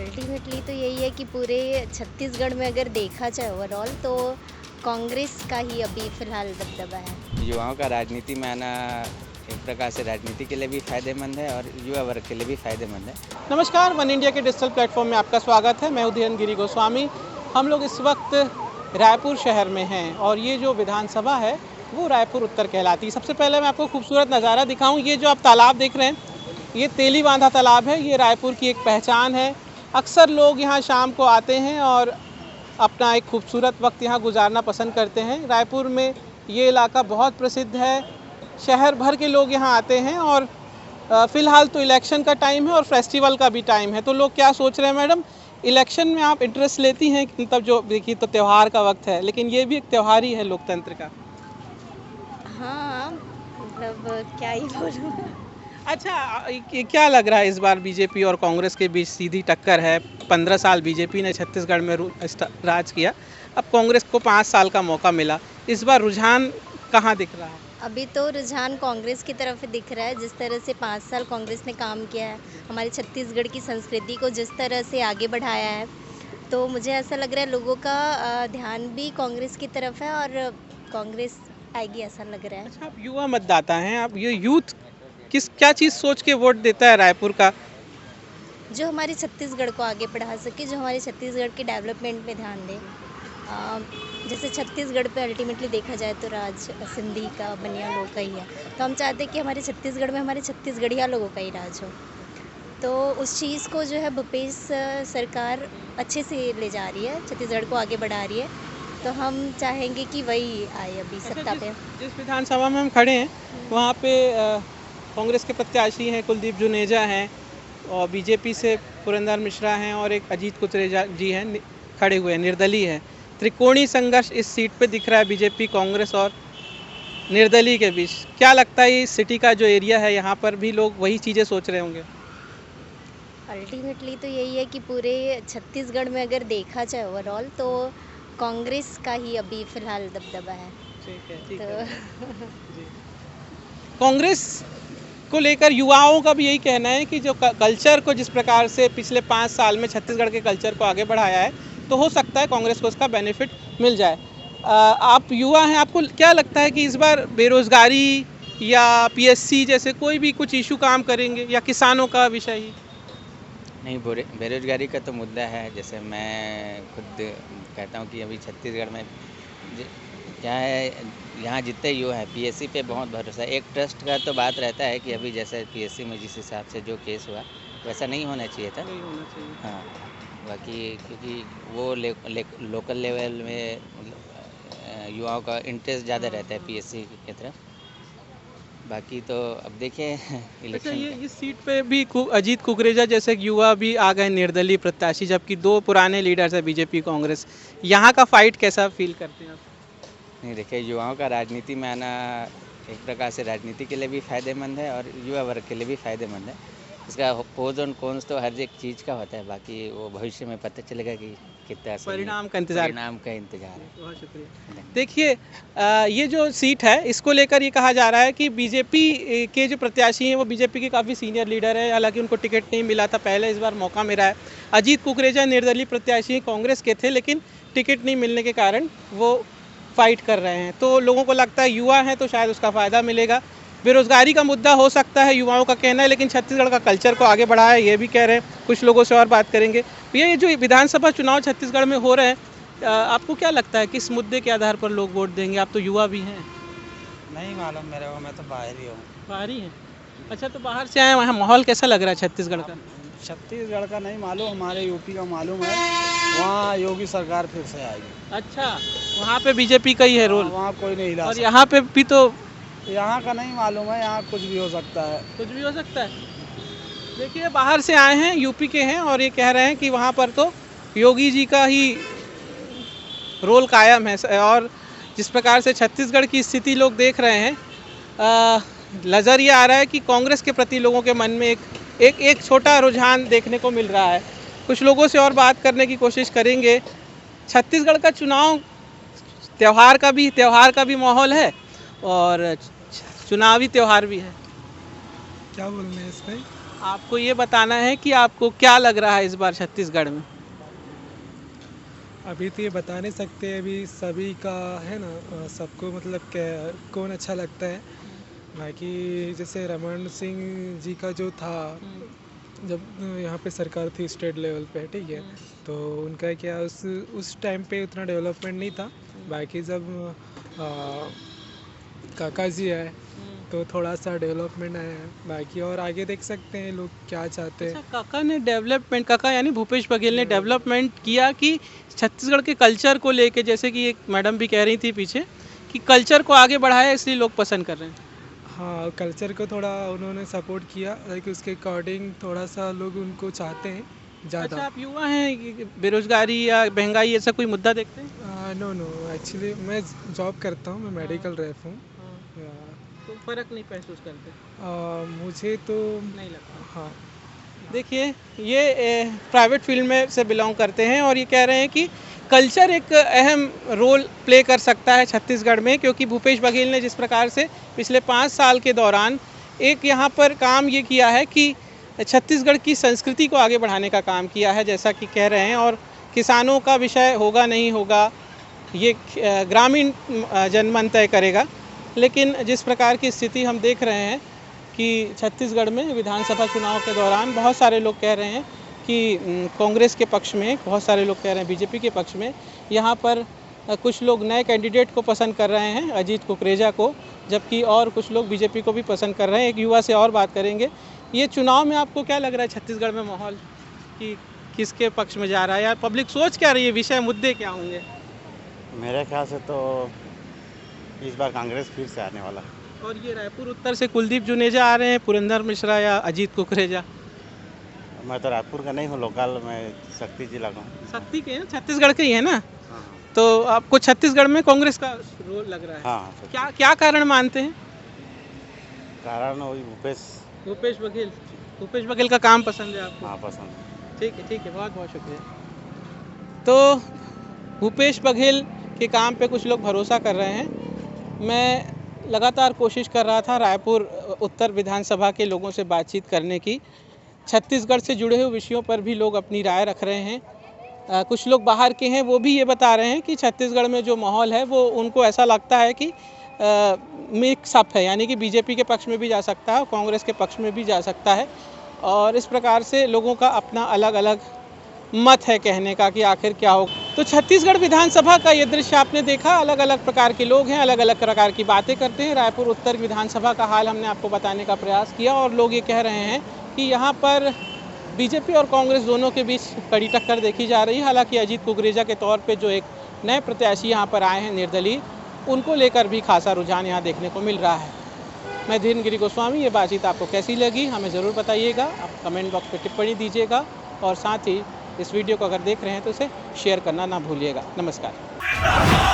Ultimately तो यही है कि पूरे छत्तीसगढ़ में अगर देखा जाए ओवरऑल तो कांग्रेस का ही अभी फ़िलहाल दबदबा है। युवाओं का राजनीति में आना एक प्रकार से राजनीति के लिए भी फायदेमंद है और युवा वर्ग के लिए भी फायदेमंद है। नमस्कार, वन इंडिया के डिजिटल प्लेटफॉर्म में आपका स्वागत है। मैं उदयन गिरी गोस्वामी। हम लोग इस वक्त रायपुर शहर में हैं और ये जो विधानसभा है वो रायपुर उत्तर कहलाती है। सबसे पहले मैं आपको खूबसूरत नज़ारा दिखाऊं। ये जो आप तालाब देख रहे हैं ये तेली बांधा तालाब है। ये रायपुर की एक पहचान है। अक्सर लोग यहाँ शाम को आते हैं और अपना एक खूबसूरत वक्त यहाँ गुजारना पसंद करते हैं। रायपुर में ये इलाका बहुत प्रसिद्ध है, शहर भर के लोग यहाँ आते हैं और फ़िलहाल तो इलेक्शन का टाइम है और फेस्टिवल का भी टाइम है। तो लोग क्या सोच रहे हैं, मैडम इलेक्शन में आप इंटरेस्ट लेती हैं? मतलब जो देखिए तो त्यौहार का वक्त है, लेकिन ये भी एक त्यौहार ही है लोकतंत्र का। हाँ, मतलब क्या ही बोलूँ। अच्छा, क्या लग रहा है इस बार बीजेपी और कांग्रेस के बीच सीधी टक्कर है? 15 साल बीजेपी ने छत्तीसगढ़ में राज किया, अब कांग्रेस को 5 साल का मौका मिला। इस बार रुझान कहाँ दिख रहा है? अभी तो रुझान कांग्रेस की तरफ दिख रहा है। जिस तरह से 5 साल कांग्रेस ने काम किया है, हमारे छत्तीसगढ़ की संस्कृति को जिस तरह से आगे बढ़ाया है, तो मुझे ऐसा लग रहा है लोगों का ध्यान भी कांग्रेस की तरफ है और कांग्रेस आएगी ऐसा लग रहा है। अच्छा, आप युवा मतदाता हैं, आप ये यूथ क्या चीज़ सोच के वोट देता है रायपुर का? जो हमारे छत्तीसगढ़ को आगे बढ़ा सके, जो हमारे छत्तीसगढ़ के डेवलपमेंट पे ध्यान दे। जैसे छत्तीसगढ़ पे अल्टीमेटली देखा जाए तो राज सिंधी का, बनिया लोगों का ही है, तो हम चाहते हैं कि हमारे छत्तीसगढ़ में हमारे छत्तीसगढ़िया लोगों का ही राज हो। तो उस चीज़ को जो है भूपेश सरकार अच्छे से ले जा रही है, छत्तीसगढ़ को आगे बढ़ा रही है, तो हम चाहेंगे कि वही आए अभी सत्ता पे। जिस विधानसभा में हम खड़े हैं वहाँ पे कांग्रेस के प्रत्याशी हैं, कुलदीप जुनेजा हैं, और बीजेपी से पुरंदर मिश्रा हैं और एक अजीत कुकरेजा जी हैं खड़े हुए हैं, निर्दलीय हैं। त्रिकोणीय संघर्ष इस सीट पे दिख रहा है बीजेपी, कांग्रेस और निर्दलीय के बीच। क्या लगता है इस सिटी का जो एरिया है यहाँ पर भी लोग वही चीज़ें सोच रहे होंगे? अल्टीमेटली तो यही है कि पूरे छत्तीसगढ़ में अगर देखा जाए ओवरऑल तो कांग्रेस का ही अभी फ़िलहाल दबदबा है। ठीक तो है जी। कांग्रेस को लेकर युवाओं का भी यही कहना है कि जो कल्चर को जिस प्रकार से पिछले 5 साल में छत्तीसगढ़ के कल्चर को आगे बढ़ाया है, तो हो सकता है कांग्रेस को उसका बेनिफिट मिल जाए। आप युवा हैं, आपको क्या लगता है कि इस बार बेरोजगारी या पीएससी जैसे कोई भी कुछ इशू काम करेंगे या किसानों का विषय ही? नहीं, बेरोजगारी का तो मुद्दा है। जैसे मैं खुद कहता हूँ कि अभी छत्तीसगढ़ में क्या है, यहाँ जितने युवा हैं पीएससी पे बहुत भरोसा है। एक ट्रस्ट का तो बात रहता है कि अभी जैसे पीएससी में जिस हिसाब से जो केस हुआ वैसा नहीं होना चाहिए था। नहीं होना चाहिए। हाँ, बाकी क्योंकि वो लोकल लेवल में युवाओं का इंटरेस्ट ज़्यादा रहता है पीएससी की तरफ। बाकी तो अब देखिए अच्छा, इलेक्शन ये इस सीट पे भी अजीत कुकरेजा जैसे युवा भी आ गए निर्दलीय प्रत्याशी, जबकि 2 पुराने लीडर्स है बीजेपी कांग्रेस। यहाँ का फाइट कैसा फील करते हैं आप? नहीं, देखिए युवाओं का राजनीति में आना एक प्रकार से राजनीति के लिए भी फायदेमंद है और युवा वर्ग के लिए भी फायदेमंद है। इसका प्रोज और कॉन्स तो हर एक चीज़ का होता है, बाकी वो भविष्य में पता चलेगा कि कितना सही है। परिणाम का इंतजार है। बहुत शुक्रिया। देखिए, ये जो सीट है इसको लेकर ये कहा जा रहा है कि बीजेपी के जो प्रत्याशी हैं वो बीजेपी के काफ़ी सीनियर लीडर है, हालांकि उनको टिकट नहीं मिला था पहले, इस बार मौका मिला है। अजीत कुकरेजा निर्दलीय प्रत्याशी कांग्रेस के थे, लेकिन टिकट नहीं मिलने के कारण वो फाइट कर रहे हैं। तो लोगों को लगता है युवा हैं तो शायद उसका फ़ायदा मिलेगा। बेरोजगारी का मुद्दा हो सकता है, युवाओं का कहना है, लेकिन छत्तीसगढ़ का कल्चर को आगे बढ़ाया है, ये भी कह रहे हैं। कुछ लोगों से और बात करेंगे। ये जो विधानसभा चुनाव छत्तीसगढ़ में हो रहे हैं, आपको क्या लगता है किस मुद्दे के आधार पर लोग वोट देंगे? आप तो युवा भी हैं। नहीं मालूम मेरे को, मैं तो बाहर ही हूँ। बाहर ही हैं? अच्छा, तो बाहर से आए, वहाँ माहौल कैसा लग रहा है छत्तीसगढ़ का? छत्तीसगढ़ का नहीं मालूम, हमारे यूपी का मालूम है। वहाँ योगी सरकार फिर से आएगी। अच्छा, वहाँ पे बीजेपी का ही है रोल? वहाँ कोई नहीं हिला और सकता। यहाँ पे भी तो यहाँ का नहीं मालूम है, यहाँ कुछ भी हो सकता है। कुछ भी हो सकता है। देखिए, बाहर से आए हैं, यूपी के हैं, और ये कह रहे हैं कि वहाँ पर तो योगी जी का ही रोल कायम है। और जिस प्रकार से छत्तीसगढ़ की स्थिति लोग देख रहे हैं, नज़र ये आ रहा है कि कांग्रेस के प्रति लोगों के मन में एक छोटा रुझान देखने को मिल रहा है। कुछ लोगों से और बात करने की कोशिश करेंगे। छत्तीसगढ़ का चुनाव त्यौहार का भी माहौल है और चुनावी त्यौहार भी है। क्या बोल रहे हैं इस पर? आपको ये बताना है कि आपको क्या लग रहा है इस बार छत्तीसगढ़ में। अभी तो ये बता नहीं सकते, अभी सभी का है ना, सबको मतलब क्या कौन अच्छा लगता है। बाकी जैसे रमन सिंह जी का जो था, जब यहाँ पे सरकार थी स्टेट लेवल पे, ठीक है, तो उनका क्या उस टाइम पे उतना डेवलपमेंट नहीं था। बाकी जब काका जी आए तो थोड़ा सा डेवलपमेंट आया है। बाकी और आगे देख सकते हैं लोग क्या चाहते हैं। अच्छा, काका ने डेवलपमेंट, काका यानी भूपेश बघेल ने डेवलपमेंट किया कि छत्तीसगढ़ के कल्चर को लेके, जैसे कि एक मैडम भी कह रही थी पीछे कि कल्चर को आगे बढ़ाया इसलिए लोग पसंद कर रहे हैं। हाँ, कल्चर को थोड़ा उन्होंने सपोर्ट किया, लाइक उसके अकॉर्डिंग थोड़ा सा लोग उनको चाहते हैं अच्छा, ज़्यादा। आप युवा हैं, बेरोजगारी या महंगाई ऐसा कोई मुद्दा देखते हैं? नो नो, एक्चुअली मैं जॉब करता हूँ, मैं मेडिकल रेफ हूँ। तो फर्क नहीं महसूस करते? मुझे तो नहीं लगता। हाँ, देखिए, ये प्राइवेट फील्ड में से बिलोंग करते हैं और ये कह रहे हैं कि कल्चर एक अहम रोल प्ले कर सकता है छत्तीसगढ़ में, क्योंकि भूपेश बघेल ने जिस प्रकार से पिछले 5 साल के दौरान एक यहाँ पर काम ये किया है कि छत्तीसगढ़ की संस्कृति को आगे बढ़ाने का काम किया है, जैसा कि कह रहे हैं। और किसानों का विषय होगा नहीं होगा ये ग्रामीण जनमन तय करेगा, लेकिन जिस प्रकार की स्थिति हम देख रहे हैं कि छत्तीसगढ़ में विधानसभा चुनाव के दौरान बहुत सारे लोग कह रहे हैं कि कांग्रेस के पक्ष में, बहुत सारे लोग कह रहे हैं बीजेपी के पक्ष में। यहाँ पर कुछ लोग नए कैंडिडेट को पसंद कर रहे हैं, अजीत कुकरेजा को, जबकि और कुछ लोग बीजेपी को भी पसंद कर रहे हैं। एक युवा से और बात करेंगे। ये चुनाव में आपको क्या लग रहा है छत्तीसगढ़ में माहौल, कि किसके पक्ष में जा रहा है, या पब्लिक सोच क्या रही है, विषय मुद्दे क्या होंगे? मेरे ख्याल से तो इस बार कांग्रेस फिर से आने वाला है। और ये रायपुर उत्तर से कुलदीप जुनेजा आ रहे हैं, पुरंदर मिश्रा या अजीत कुकरेजा? मैं तो रायपुर का नहीं हूँ, लोकल, मैं शक्ति जिला का हूँ। शक्ति के हैं, छत्तीसगढ़ के ही है ना? तो आपको छत्तीसगढ़ में कांग्रेस का रोल लग रहा है? हाँ, क्या क्या कारण मानते हैं? कारण वही भूपेश बघेल, भूपेश बघेल का काम पसंद है आपको? हाँ, पसंद। ठीक है, बहुत बहुत शुक्रिया। तो भूपेश बघेल के काम पे कुछ लोग भरोसा कर रहे हैं। मैं लगातार कोशिश कर रहा था रायपुर उत्तर विधानसभा के लोगों से बातचीत करने की। छत्तीसगढ़ से जुड़े हुए विषयों पर भी लोग अपनी राय रख रहे हैं। कुछ लोग बाहर के हैं, वो भी ये बता रहे हैं कि छत्तीसगढ़ में जो माहौल है वो उनको ऐसा लगता है कि मिक्स अप है, यानी कि बीजेपी के पक्ष में भी जा सकता है और कांग्रेस के पक्ष में भी जा सकता है। और इस प्रकार से लोगों का अपना अलग अलग मत है कहने का कि आखिर क्या हो। तो छत्तीसगढ़ विधानसभा का ये दृश्य आपने देखा, अलग अलग प्रकार के लोग हैं, अलग अलग प्रकार की बातें करते हैं। रायपुर उत्तर विधानसभा का हाल हमने आपको बताने का प्रयास किया और लोग ये कह रहे हैं कि यहाँ पर बीजेपी और कांग्रेस दोनों के बीच कड़ी टक्कर देखी जा रही है। हालांकि अजीत कुकरेजा के तौर पे जो एक नए प्रत्याशी यहाँ पर आए हैं निर्दलीय, उनको लेकर भी खासा रुझान यहाँ देखने को मिल रहा है। मैं धीरेन गिरी गोस्वामी, ये बातचीत आपको कैसी लगी हमें ज़रूर बताइएगा। आप कमेंट बॉक्स पे टिप्पणी दीजिएगा और साथ ही इस वीडियो को अगर देख रहे हैं तो इसे शेयर करना ना भूलिएगा। नमस्कार।